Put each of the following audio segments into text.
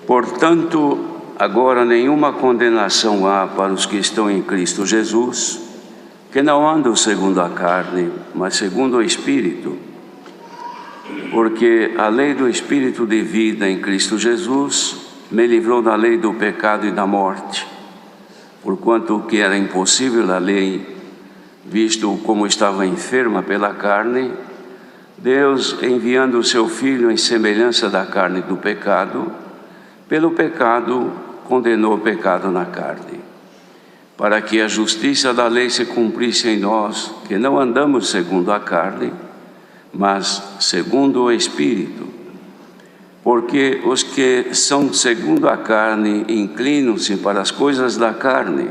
Portanto, agora nenhuma condenação há para os que estão em Cristo Jesus, que não andam segundo a carne, mas segundo o Espírito. Porque a lei do Espírito de vida em Cristo Jesus me livrou da lei do pecado e da morte, porquanto o que era impossível à lei, visto como estava enferma pela carne, Deus, enviando o seu Filho em semelhança da carne do pecado, pelo pecado condenou o pecado na carne, para que a justiça da lei se cumprisse em nós, que não andamos segundo a carne, mas segundo o Espírito. Porque os que são segundo a carne inclinam-se para as coisas da carne,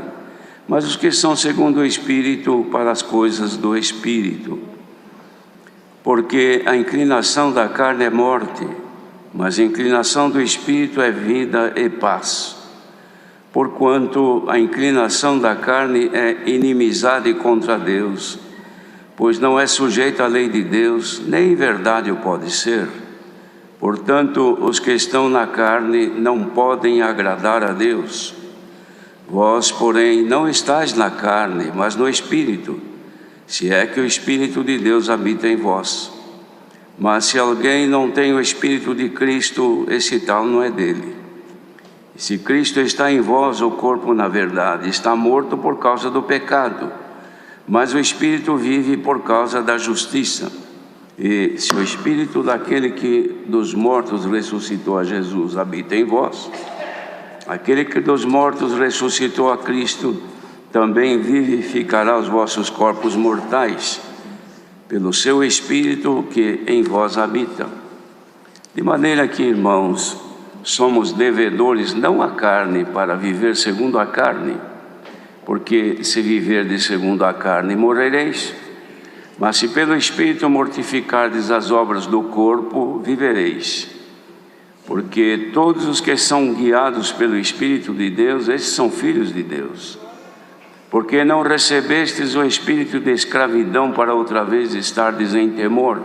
mas os que são segundo o Espírito para as coisas do Espírito. Porque a inclinação da carne é morte, mas a inclinação do Espírito é vida e paz. Porquanto a inclinação da carne é inimizade contra Deus, pois não é sujeita à lei de Deus, nem em verdade o pode ser. Portanto, os que estão na carne não podem agradar a Deus. Vós, porém, não estáis na carne, mas no Espírito, se é que o Espírito de Deus habita em vós. Mas se alguém não tem o Espírito de Cristo, esse tal não é dele. E se Cristo está em vós, o corpo, na verdade, está morto por causa do pecado, mas o Espírito vive por causa da justiça. E se o Espírito daquele que dos mortos ressuscitou a Jesus habita em vós, aquele que dos mortos ressuscitou a Cristo também vivificará os vossos corpos mortais, pelo seu Espírito que em vós habita. De maneira que, irmãos, somos devedores não à carne para viver segundo a carne, porque se viverdes segundo a carne, morrereis. Mas se pelo Espírito mortificardes as obras do corpo, vivereis. Porque todos os que são guiados pelo Espírito de Deus, esses são filhos de Deus. Porque não recebestes o espírito de escravidão para outra vez estardes em temor,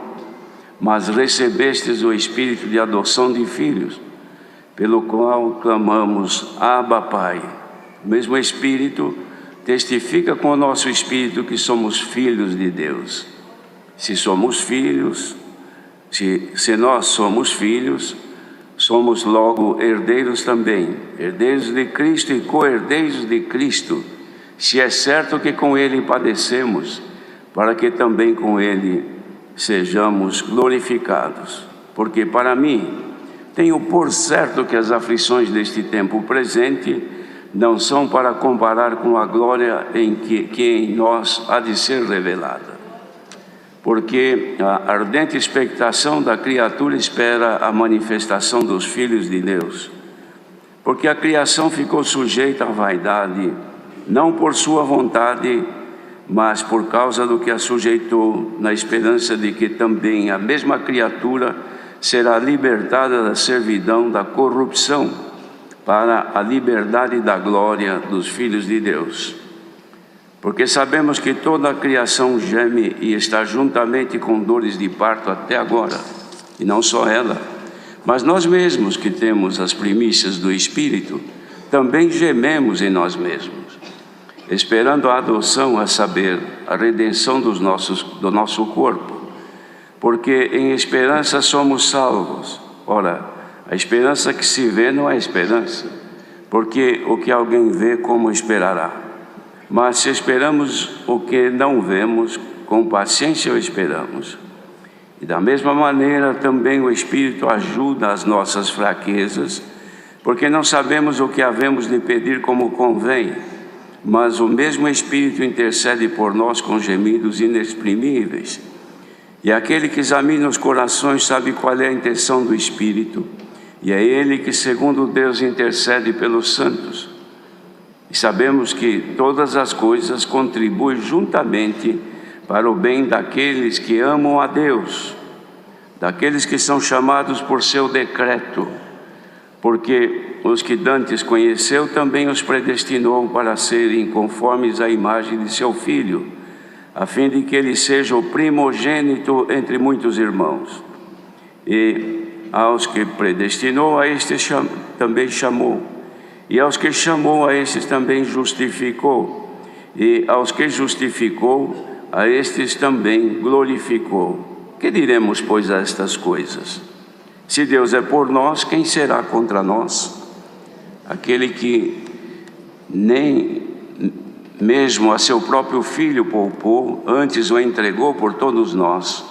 mas recebestes o espírito de adoção de filhos, pelo qual clamamos, Abba, Pai. O mesmo Espírito testifica com o nosso espírito que somos filhos de Deus. Se somos filhos, se nós somos filhos, somos logo herdeiros também, herdeiros de Cristo e co-herdeiros de Cristo, se é certo que com Ele padecemos, para que também com Ele sejamos glorificados. Porque para mim, tenho por certo que as aflições deste tempo presente não são para comparar com a glória que em nós há de ser revelada. Porque a ardente expectação da criatura espera a manifestação dos filhos de Deus. Porque a criação ficou sujeita à vaidade, não por sua vontade, mas por causa do que a sujeitou, na esperança de que também a mesma criatura será libertada da servidão da corrupção, para a liberdade da glória dos filhos de Deus. Porque sabemos que toda a criação geme e está juntamente com dores de parto até agora, e não só ela, mas nós mesmos que temos as primícias do Espírito, também gememos em nós mesmos, esperando a adoção, a saber, a redenção do nosso corpo, porque em esperança somos salvos. Ora, a esperança que se vê não é esperança, porque o que alguém vê, como esperará? Mas se esperamos o que não vemos, com paciência o esperamos. E da mesma maneira também o Espírito ajuda as nossas fraquezas, porque não sabemos o que havemos de pedir como convém, mas o mesmo Espírito intercede por nós com gemidos inexprimíveis. E aquele que examina os corações sabe qual é a intenção do Espírito, e é Ele que, segundo Deus, intercede pelos santos. E sabemos que todas as coisas contribuem juntamente para o bem daqueles que amam a Deus, daqueles que são chamados por seu decreto, porque os que dantes conheceu também os predestinou para serem conformes à imagem de seu Filho, a fim de que ele seja o primogênito entre muitos irmãos. E aos que predestinou, a estes também chamou. E aos que chamou, a estes também justificou. E aos que justificou, a estes também glorificou. Que diremos, pois, a estas coisas? Se Deus é por nós, quem será contra nós? Aquele que nem mesmo a seu próprio Filho poupou, antes o entregou por todos nós,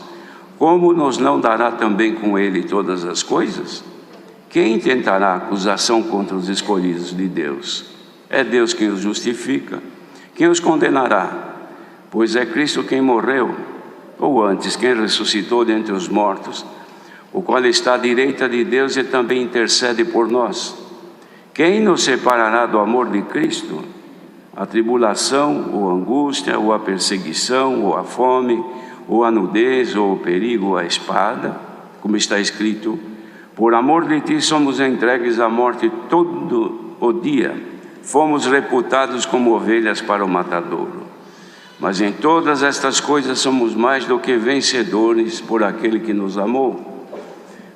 como nos não dará também com ele todas as coisas? Quem tentará acusação contra os escolhidos de Deus? É Deus quem os justifica. Quem os condenará? Pois é Cristo quem morreu, ou antes, quem ressuscitou dentre os mortos, o qual está à direita de Deus e também intercede por nós. Quem nos separará do amor de Cristo? A tribulação, ou a angústia, ou a perseguição, ou a fome, ou a nudez, ou o perigo, ou a espada? Como está escrito: por amor de ti somos entregues à morte todo o dia, fomos reputados como ovelhas para o matadouro. Mas em todas estas coisas somos mais do que vencedores por aquele que nos amou.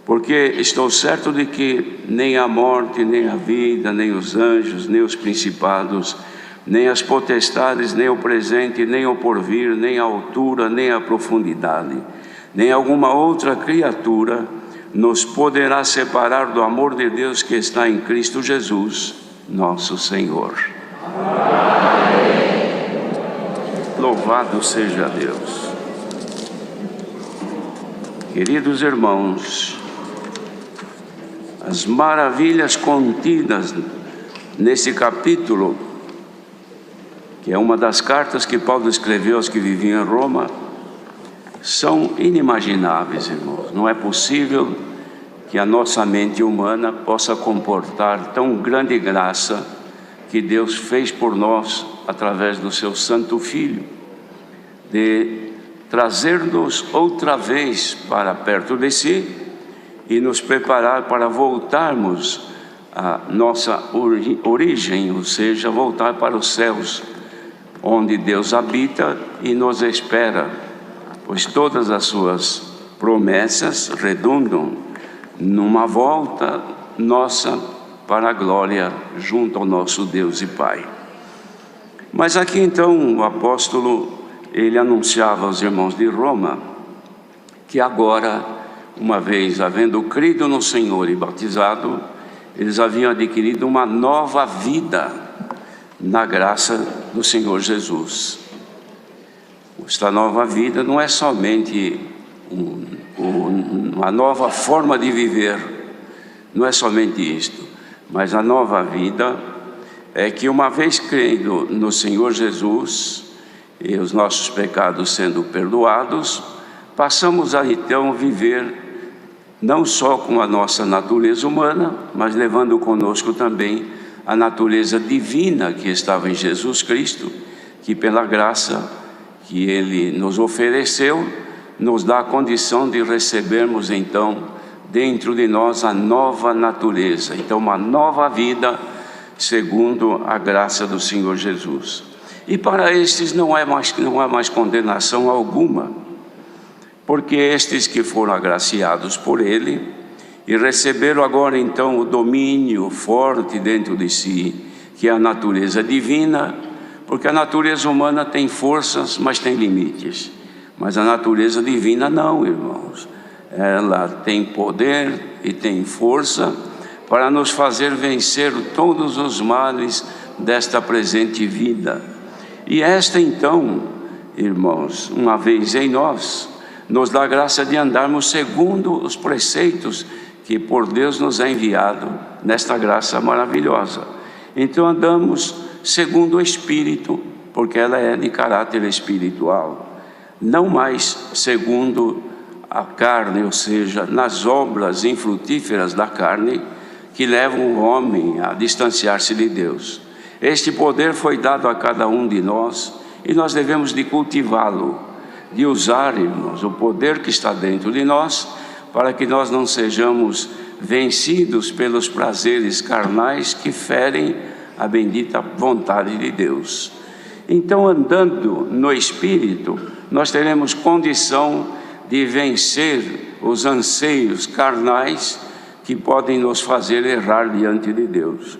Porque estou certo de que nem a morte, nem a vida, nem os anjos, nem os principados, nem as potestades, nem o presente, nem o porvir, nem a altura, nem a profundidade, nem alguma outra criatura nos poderá separar do amor de Deus que está em Cristo Jesus, nosso Senhor. Louvado seja Deus. Queridos irmãos, as maravilhas contidas nesse capítulo, que é uma das cartas que Paulo escreveu aos que viviam em Roma, são inimagináveis, irmãos. Não é possível que a nossa mente humana possa comportar tão grande graça que Deus fez por nós através do seu Santo Filho, de trazer-nos outra vez para perto de si e nos preparar para voltarmos à nossa origem, ou seja, voltar para os céus, onde Deus habita e nos espera, pois todas as suas promessas redundam numa volta nossa para a glória junto ao nosso Deus e Pai. Mas aqui então o apóstolo, ele anunciava aos irmãos de Roma que agora, uma vez havendo crido no Senhor e batizado, eles haviam adquirido uma nova vida na graça do Senhor Jesus. Esta nova vida não é somente uma nova forma de viver, não é somente isto, mas a nova vida é que, uma vez crendo no Senhor Jesus e os nossos pecados sendo perdoados, passamos a então viver não só com a nossa natureza humana, mas levando conosco também a natureza divina que estava em Jesus Cristo, que pela graça que Ele nos ofereceu, nos dá a condição de recebermos então dentro de nós a nova natureza, então uma nova vida segundo a graça do Senhor Jesus. E para estes não há mais condenação alguma, porque estes que foram agraciados por Ele e receberam agora então o domínio forte dentro de si, que é a natureza divina, porque a natureza humana tem forças, mas tem limites, mas a natureza divina não, irmãos. Ela tem poder e tem força para nos fazer vencer todos os males desta presente vida. E esta então, irmãos, uma vez em nós, nos dá a graça de andarmos segundo os preceitos que por Deus nos é enviado nesta graça maravilhosa. Então andamos segundo o Espírito, porque ela é de caráter espiritual, não mais segundo a carne, ou seja, nas obras infrutíferas da carne que levam o homem a distanciar-se de Deus. Este poder foi dado a cada um de nós e nós devemos de cultivá-lo, de usar, irmãos, o poder que está dentro de nós, para que nós não sejamos vencidos pelos prazeres carnais que ferem a bendita vontade de Deus. Então, andando no Espírito, nós teremos condição de vencer os anseios carnais que podem nos fazer errar diante de Deus.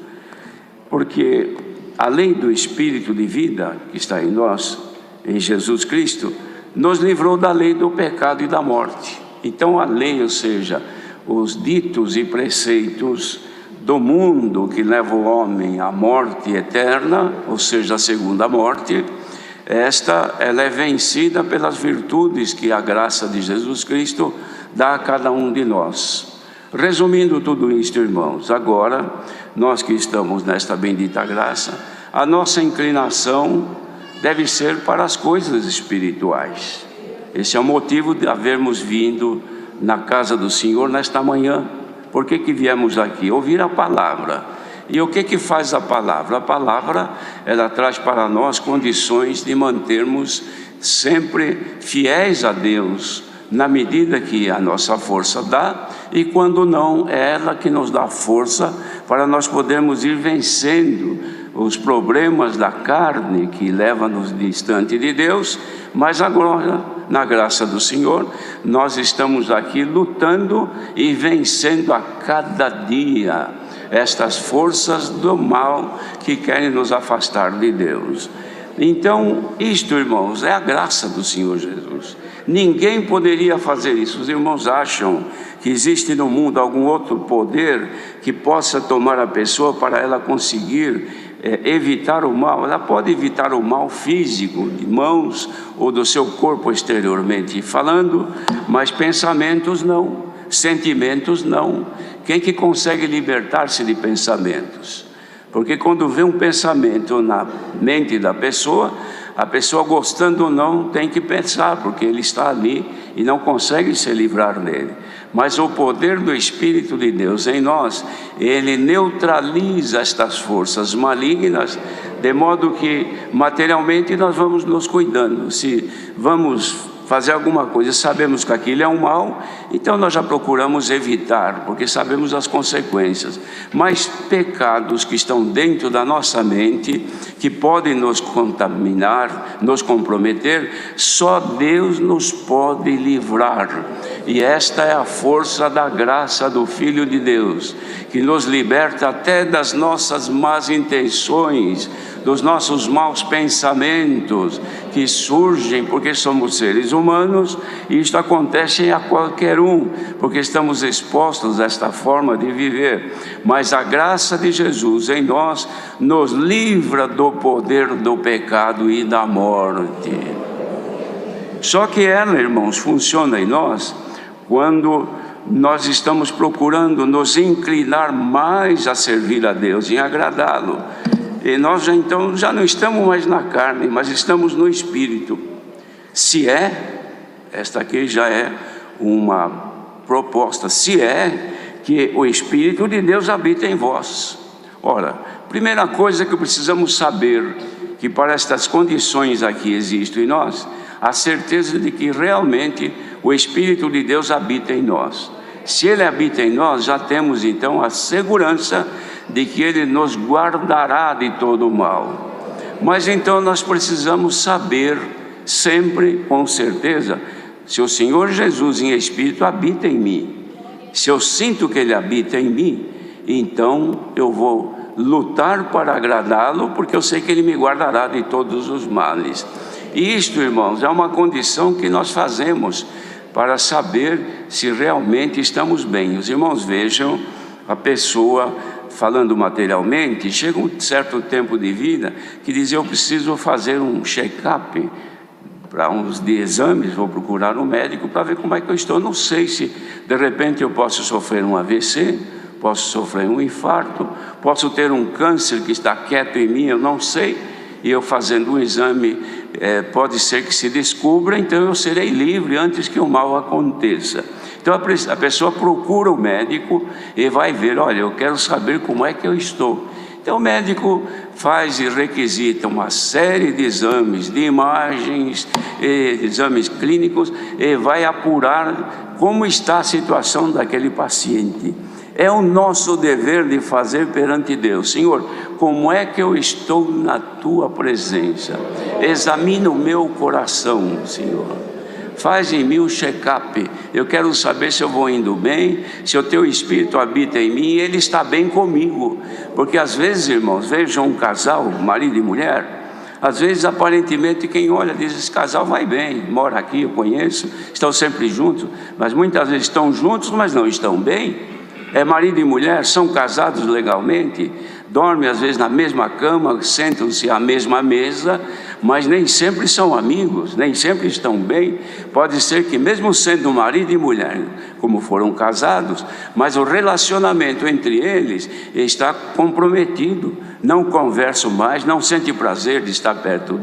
Porque a lei do Espírito de vida que está em nós, em Jesus Cristo, nos livrou da lei do pecado e da morte. Então a lei, ou seja, os ditos e preceitos do mundo que leva o homem à morte eterna, ou seja, a segunda morte, ela é vencida pelas virtudes que a graça de Jesus Cristo dá a cada um de nós. Resumindo tudo isto, irmãos, agora, nós que estamos nesta bendita graça, a nossa inclinação deve ser para as coisas espirituais. Esse é o motivo de havermos vindo na casa do Senhor nesta manhã. Por que viemos aqui? Ouvir a palavra. E o que faz a palavra? A palavra, ela traz para nós condições de mantermos sempre fiéis a Deus, na medida que a nossa força dá, e quando não, é ela que nos dá força para nós podermos ir vencendo os problemas da carne que levam-nos distante de Deus. Mas agora, na graça do Senhor, nós estamos aqui lutando e vencendo a cada dia estas forças do mal que querem nos afastar de Deus. Então, isto, irmãos, é a graça do Senhor Jesus. Ninguém poderia fazer isso. Os irmãos acham que existe no mundo algum outro poder que possa tomar a pessoa para ela conseguir evitar o mal. Ela pode evitar o mal físico, de mãos ou do seu corpo exteriormente falando, mas pensamentos não, sentimentos não. Quem que consegue libertar-se de pensamentos? Porque quando vê um pensamento na mente da pessoa, a pessoa gostando ou não tem que pensar, porque ele está ali e não consegue se livrar dele. Mas o poder do Espírito de Deus em nós, ele neutraliza estas forças malignas, de modo que materialmente nós vamos nos cuidando. Se vamos fazer alguma coisa, sabemos que aquilo é um mal, então nós já procuramos evitar, porque sabemos as consequências. Mas pecados que estão dentro da nossa mente, que podem nos contaminar, nos comprometer, só Deus nos pode livrar. E esta é a força da graça do Filho de Deus, que nos liberta até das nossas más intenções, dos nossos maus pensamentos que surgem porque somos seres humanos, e isto acontece a qualquer um, porque estamos expostos a esta forma de viver. Mas a graça de Jesus em nós nos livra do poder do pecado e da morte. Só que ela, irmãos, funciona em nós quando nós estamos procurando nos inclinar mais a servir a Deus, em agradá-lo. E nós então já não estamos mais na carne, mas estamos no Espírito. Se esta aqui já é uma proposta, se é que o Espírito de Deus habita em vós. Ora, primeira coisa que precisamos saber, que para estas condições aqui existem em nós, a certeza de que realmente o Espírito de Deus habita em nós. Se Ele habita em nós, já temos então a segurança de que Ele nos guardará de todo o mal. Mas então nós precisamos saber sempre, com certeza, se o Senhor Jesus em Espírito habita em mim, se eu sinto que Ele habita em mim, então eu vou lutar para agradá-lo, porque eu sei que Ele me guardará de todos os males. E isto, irmãos, é uma condição que nós fazemos para saber se realmente estamos bem. Os irmãos vejam a pessoa falando materialmente, chega um certo tempo de vida que diz: eu preciso fazer um check-up para uns de exames, vou procurar um médico para ver como é que eu estou. Não sei se de repente eu posso sofrer um AVC, posso sofrer um infarto, posso ter um câncer que está quieto em mim, eu não sei, e eu fazendo um exame, pode ser que se descubra, então eu serei livre antes que o mal aconteça. Então a pessoa procura o médico e vai ver: olha, eu quero saber como é que eu estou. Então o médico faz e requisita uma série de exames, de imagens, exames clínicos, e vai apurar como está a situação daquele paciente. É o nosso dever de fazer perante Deus: Senhor, como é que eu estou na Tua presença? Examina o meu coração, Senhor. faz em mim um check-up. Eu quero saber se eu vou indo bem, se o teu Espírito habita em mim e ele está bem comigo. Porque às vezes, irmãos, vejam um casal, marido e mulher, às vezes aparentemente quem olha diz: esse casal vai bem, mora aqui, eu conheço, estão sempre juntos, mas muitas vezes estão juntos, mas não estão bem. É marido e mulher, são casados legalmente, dormem às vezes na mesma cama, sentam-se à mesma mesa, mas nem sempre são amigos, nem sempre estão bem. Pode ser que mesmo sendo marido e mulher, como foram casados, mas o relacionamento entre eles está comprometido, não conversam mais, não sente prazer de estar perto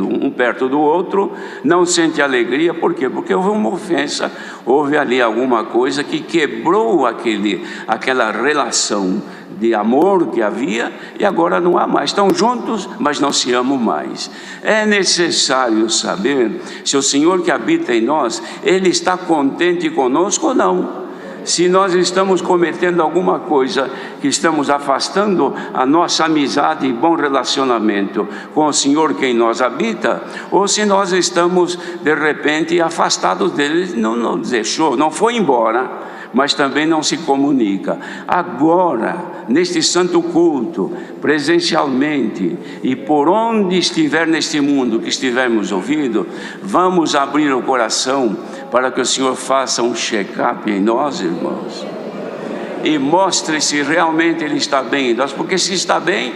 do outro, não sente alegria. Por quê? Porque houve uma ofensa, houve ali alguma coisa que quebrou aquela relação de amor que havia, e agora não há mais. Estão juntos, mas não se amam mais. É necessário saber se o Senhor que habita em nós, Ele está contente conosco ou não. Se nós estamos cometendo alguma coisa que estamos afastando a nossa amizade e bom relacionamento com o Senhor que em nós habita, ou se nós estamos de repente afastados dele, não nos deixou, não foi embora, mas também não se comunica. Agora, neste santo culto, presencialmente, e por onde estiver neste mundo que estivermos ouvindo, vamos abrir o coração para que o Senhor faça um check-up em nós, irmãos, e mostre se realmente Ele está bem em nós. Porque se está bem,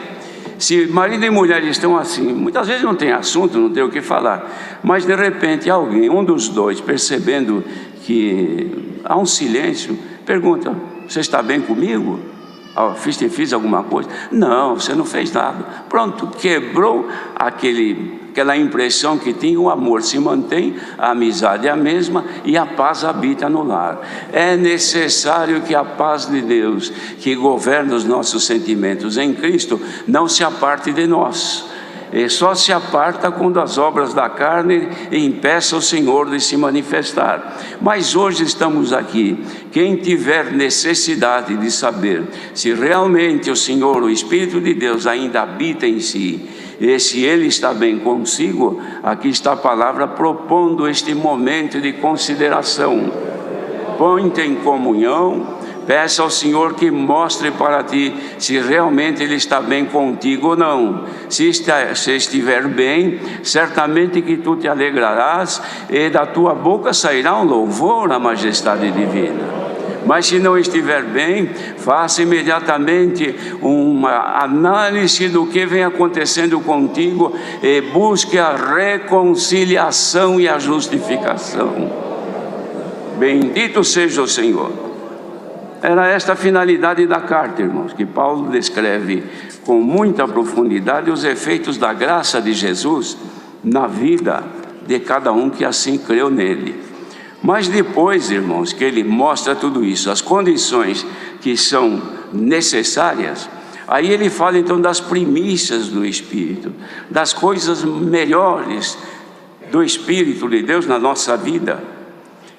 se marido e mulher estão assim, muitas vezes não tem assunto, não tem o que falar, mas de repente alguém, um dos dois, percebendo que há um silêncio, pergunta: você está bem comigo? Fiz alguma coisa? Não, você não fez nada. Pronto, quebrou aquela impressão que tinha. O amor se mantém, a amizade é a mesma e a paz habita no lar. É necessário que a paz de Deus, que governa os nossos sentimentos em Cristo, não se aparte de nós. E só se aparta quando as obras da carne impeçam o Senhor de se manifestar. Mas hoje estamos aqui. Quem tiver necessidade de saber se realmente o Senhor, o Espírito de Deus, ainda habita em si, e se Ele está bem consigo, aqui está a palavra propondo este momento de consideração. Põe-te em comunhão. Peça ao Senhor que mostre para ti se realmente Ele está bem contigo ou não. Se estiver bem, certamente que tu te alegrarás, e da tua boca sairá um louvor à majestade divina. Mas se não estiver bem, faça imediatamente uma análise do que vem acontecendo contigo e busque a reconciliação e a justificação. Bendito seja o Senhor. Era esta a finalidade da carta, irmãos, que Paulo descreve com muita profundidade os efeitos da graça de Jesus na vida de cada um que assim creu nele. Mas depois, irmãos, que ele mostra tudo isso, as condições que são necessárias, aí ele fala então das primícias do Espírito, das coisas melhores do Espírito de Deus na nossa vida,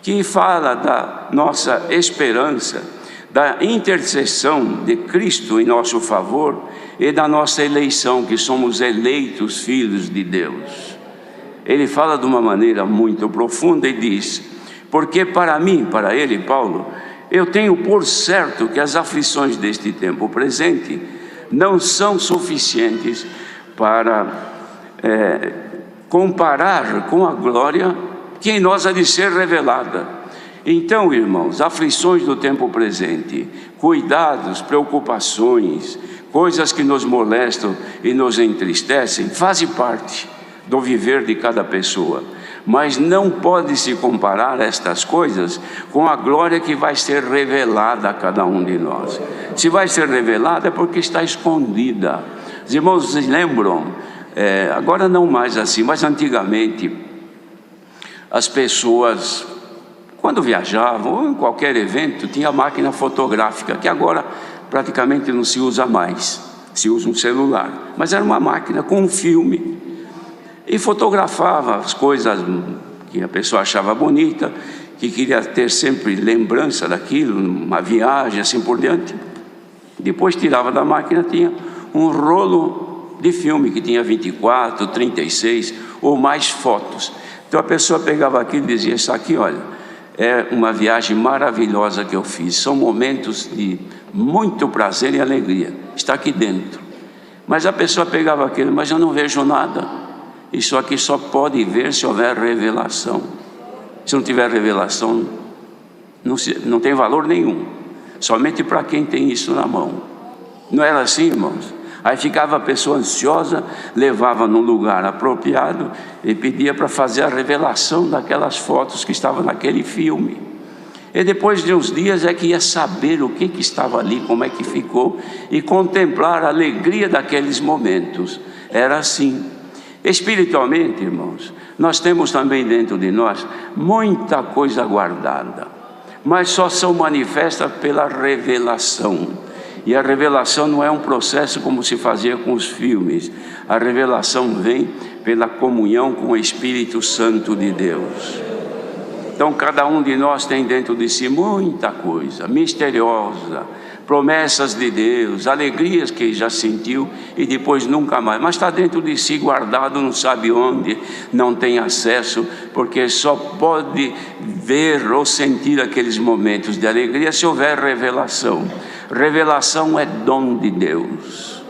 que fala da nossa esperança, da intercessão de Cristo em nosso favor e da nossa eleição, que somos eleitos filhos de Deus. Ele fala de uma maneira muito profunda e diz: porque para mim, para ele, Paulo, eu tenho por certo que as aflições deste tempo presente não são suficientes para comparar com a glória que em nós há de ser revelada. Então, irmãos, aflições do tempo presente, cuidados, preocupações, coisas que nos molestam e nos entristecem, fazem parte do viver de cada pessoa. Mas não pode se comparar estas coisas com a glória que vai ser revelada a cada um de nós. Se vai ser revelada é porque está escondida. Os irmãos se lembram, agora não mais assim, mas antigamente, as pessoas, quando viajavam ou em qualquer evento, tinha máquina fotográfica, que agora praticamente não se usa mais, se usa um celular, mas era uma máquina com um filme, e fotografava as coisas que a pessoa achava bonita, que queria ter sempre lembrança daquilo, uma viagem, assim por diante. Depois tirava da máquina, tinha um rolo de filme, que tinha 24, 36 ou mais fotos. Então a pessoa pegava aquilo e dizia: isso aqui, olha, é uma viagem maravilhosa que eu fiz, são momentos de muito prazer e alegria, está aqui dentro. Mas a pessoa pegava aquilo: mas eu não vejo nada. Isso aqui só pode ver se houver revelação. Se não tiver revelação, não tem valor nenhum, somente para quem tem isso na mão. Não era assim, irmãos? Aí ficava a pessoa ansiosa, levava num lugar apropriado e pedia para fazer a revelação daquelas fotos que estavam naquele filme. E depois de uns dias é que ia saber o que estava ali, como é que ficou, e contemplar a alegria daqueles momentos. Era assim. Espiritualmente, irmãos, nós temos também dentro de nós muita coisa guardada, mas só são manifestas pela revelação. E a revelação não é um processo como se fazia com os filmes. A revelação vem pela comunhão com o Espírito Santo de Deus. Então cada um de nós tem dentro de si muita coisa misteriosa, promessas de Deus, alegrias que já sentiu e depois nunca mais, mas está dentro de si guardado, não sabe onde, não tem acesso, porque só pode ver ou sentir aqueles momentos de alegria se houver revelação. Revelação é dom de Deus.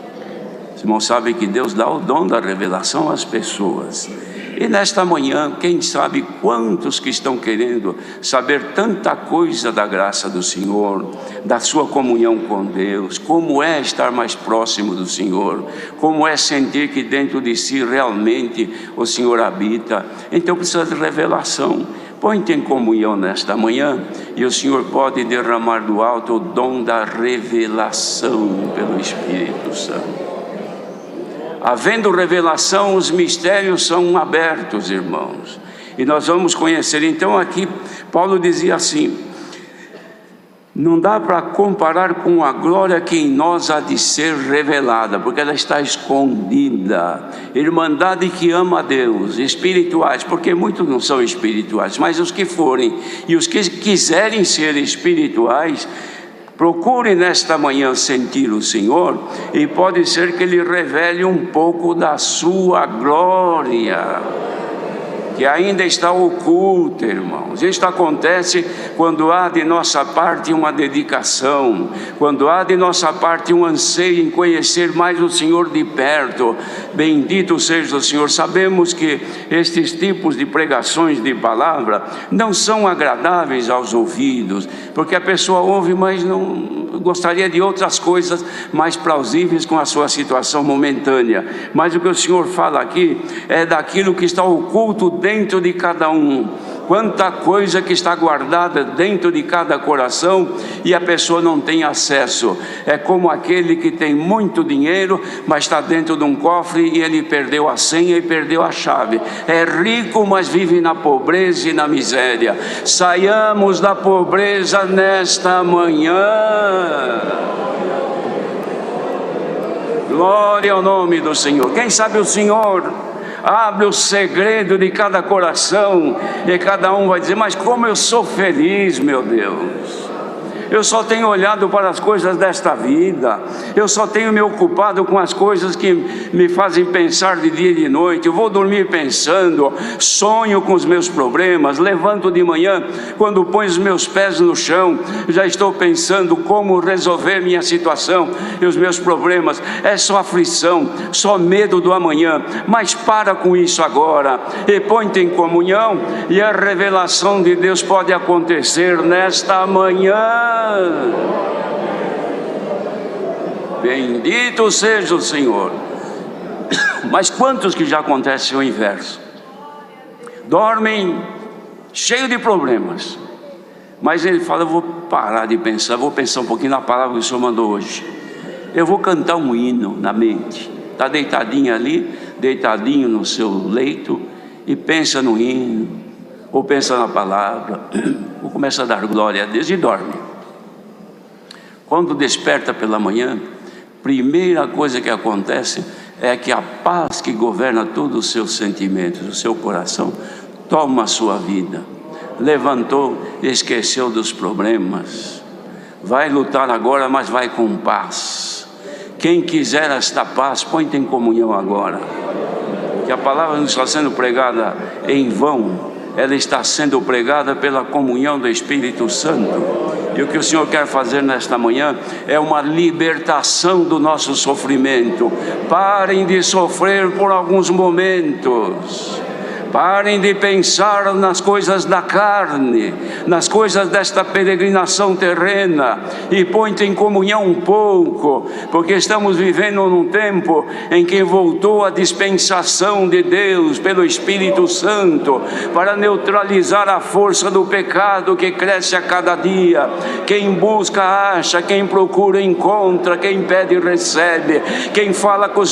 Os irmãos sabem que Deus dá o dom da revelação às pessoas. E nesta manhã, quem sabe quantos que estão querendo saber tanta coisa da graça do Senhor, da sua comunhão com Deus, como é estar mais próximo do Senhor, como é sentir que dentro de si realmente o Senhor habita. Então precisa de revelação. Põe-te em comunhão nesta manhã e o Senhor pode derramar do alto o dom da revelação pelo Espírito Santo. Havendo revelação, os mistérios são abertos, irmãos, e nós vamos conhecer. Então aqui Paulo dizia assim: não dá para comparar com a glória que em nós há de ser revelada, porque ela está escondida. Irmandade que ama a Deus, espirituais, porque muitos não são espirituais, mas os que forem e os que quiserem ser espirituais, procure nesta manhã sentir o Senhor, e pode ser que Ele revele um pouco da sua glória, que ainda está oculta, irmãos. Isso acontece quando há de nossa parte uma dedicação, quando há de nossa parte um anseio em conhecer mais o Senhor de perto. Bendito seja o Senhor. Sabemos que estes tipos de pregações de palavra não são agradáveis aos ouvidos, porque a pessoa ouve, mas não gostaria de outras coisas mais plausíveis com a sua situação momentânea. Mas o que o Senhor fala aqui é daquilo que está oculto dentro de cada um. Quanta coisa que está guardada dentro de cada coração e a pessoa não tem acesso. É como aquele que tem muito dinheiro, mas está dentro de um cofre e ele perdeu a senha e perdeu a chave. É rico, mas vive na pobreza e na miséria. Saiamos da pobreza nesta manhã. Glória ao nome do Senhor. Quem sabe o Senhor abre o segredo de cada coração e cada um vai dizer: mas como eu sou feliz, meu Deus. Eu só tenho olhado para as coisas desta vida, eu só tenho me ocupado com as coisas que me fazem pensar de dia e de noite. Eu vou dormir pensando, sonho com os meus problemas, levanto de manhã, quando ponho os meus pés no chão, já estou pensando como resolver minha situação e os meus problemas. É só aflição, só medo do amanhã. Mas para com isso agora e põe-te em comunhão, e a revelação de Deus pode acontecer nesta manhã. Bendito seja o Senhor. Mas quantos que já acontece o inverso? Dormem cheio de problemas, mas ele fala: eu vou parar de pensar, vou pensar um pouquinho na palavra que o Senhor mandou hoje. Eu vou cantar um hino na mente. Está deitadinho ali, deitadinho no seu leito, e pensa no hino, ou pensa na palavra, ou começa a dar glória a Deus e dorme. Quando desperta pela manhã, primeira coisa que acontece é que a paz que governa todos os seus sentimentos, o seu coração, toma a sua vida. Levantou e esqueceu dos problemas. Vai lutar agora, mas vai com paz. Quem quiser esta paz, põe-te em comunhão agora. que a palavra não está sendo pregada em vão, ela está sendo pregada pela comunhão do Espírito Santo. E o que o Senhor quer fazer nesta manhã é uma libertação do nosso sofrimento. Parem de sofrer por alguns momentos. Parem de pensar nas coisas da carne, nas coisas desta peregrinação terrena, e põe-te em comunhão um pouco, porque estamos vivendo num tempo em que voltou a dispensação de Deus pelo Espírito Santo para neutralizar a força do pecado que cresce a cada dia. Quem busca acha, quem procura encontra, quem pede recebe, quem fala com o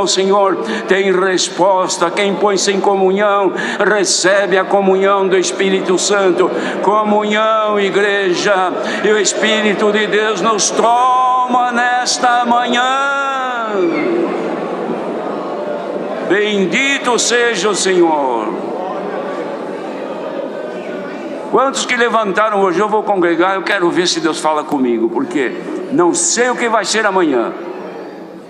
Senhor tem resposta, quem põe-se em comunhão recebe a comunhão do Espírito Santo. Comunhão, igreja, e o Espírito de Deus nos toma nesta manhã. Bendito seja o Senhor. Quantos que levantaram hoje? Eu vou congregar, eu quero ver se Deus fala comigo, porque não sei o que vai ser amanhã.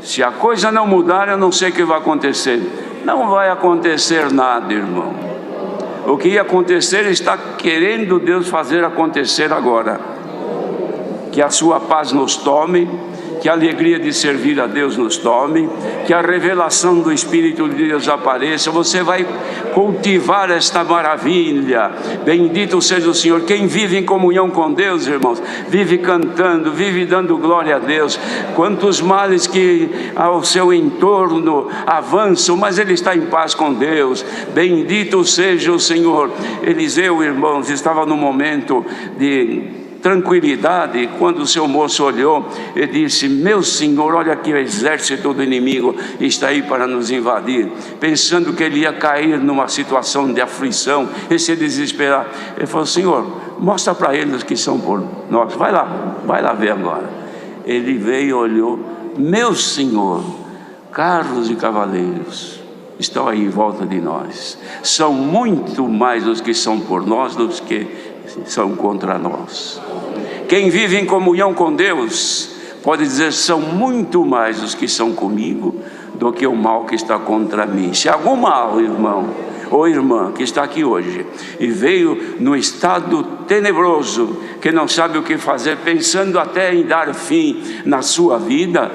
Se a coisa não mudar, eu não sei o que vai acontecer. Não vai acontecer nada, irmão. O que ia acontecer está querendo Deus fazer acontecer agora. Que a sua paz nos tome, que a alegria de servir a Deus nos tome, que a revelação do Espírito de Deus apareça. Você vai cultivar esta maravilha. Bendito seja o Senhor. Quem vive em comunhão com Deus, irmãos, vive cantando, vive dando glória a Deus. Quantos males que ao seu entorno avançam, mas ele está em paz com Deus. Bendito seja o Senhor. Eliseu, irmãos, estava num momento de tranquilidade, quando o seu moço olhou e disse: meu senhor, olha aqui, o exército do inimigo está aí para nos invadir, pensando que ele ia cair numa situação de aflição e se desesperar. Ele falou: Senhor, mostra para eles que são por nós, vai lá ver agora. Ele veio e olhou: meu senhor, carros e cavaleiros estão aí em volta de nós, são muito mais os que são por nós do que são contra nós. Quem vive em comunhão com Deus pode dizer: são muito mais os que são comigo do que o mal que está contra mim. Se algum mal, irmão ou irmã que está aqui hoje e veio no estado tenebroso, que não sabe o que fazer, pensando até em dar fim na sua vida,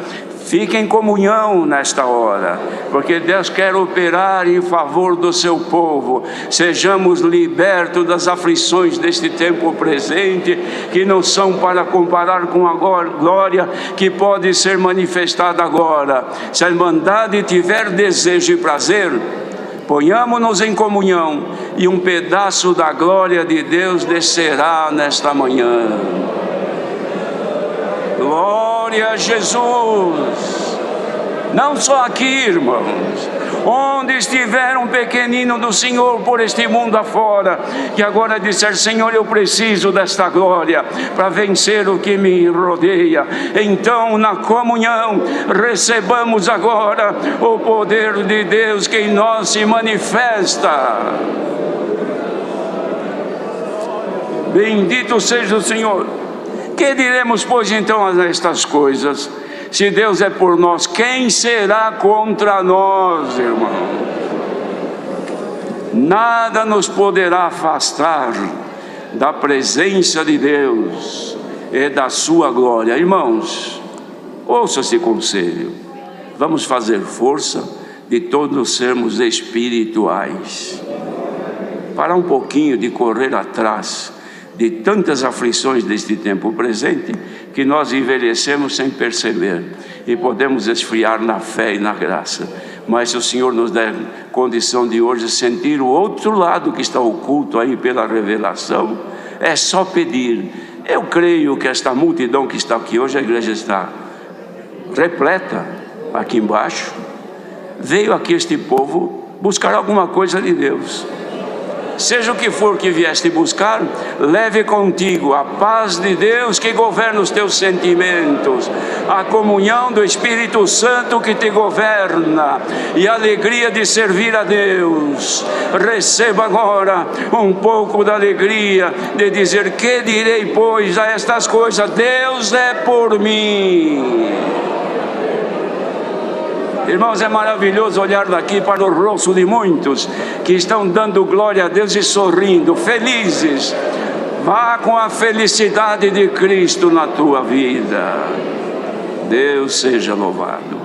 fique em comunhão nesta hora, porque Deus quer operar em favor do seu povo. Sejamos libertos das aflições deste tempo presente, que não são para comparar com a glória que pode ser manifestada agora. Se a Irmandade tiver desejo e prazer, ponhamos-nos em comunhão e um pedaço da glória de Deus descerá nesta manhã. Glória a Jesus. Não só aqui, irmãos, onde estiver um pequenino do Senhor por este mundo afora, que agora disser: Senhor, eu preciso desta glória para vencer o que me rodeia. Então, na comunhão, recebamos agora o poder de Deus que em nós se manifesta. Bendito seja o Senhor. Que diremos, pois, então a estas coisas? Se Deus é por nós, quem será contra nós, irmão? Nada nos poderá afastar da presença de Deus e da sua glória. Irmãos, ouça esse conselho. Vamos fazer força de todos sermos espirituais. Parar um pouquinho de correr atrás de tantas aflições deste tempo presente, que nós envelhecemos sem perceber e podemos esfriar na fé e na graça. Mas se o Senhor nos der condição de hoje sentir o outro lado que está oculto aí pela revelação, é só pedir. Eu creio que esta multidão que está aqui hoje, a igreja está repleta aqui embaixo. Veio aqui este povo buscar alguma coisa de Deus. Seja o que for que vieste buscar, leve contigo a paz de Deus que governa os teus sentimentos, a comunhão do Espírito Santo que te governa e a alegria de servir a Deus. Receba agora um pouco da alegria de dizer: que direi, pois, a estas coisas? Deus é por mim. Irmãos, é maravilhoso olhar daqui para o rosto de muitos que estão dando glória a Deus e sorrindo, felizes. Vá com a felicidade de Cristo na tua vida. Deus seja louvado.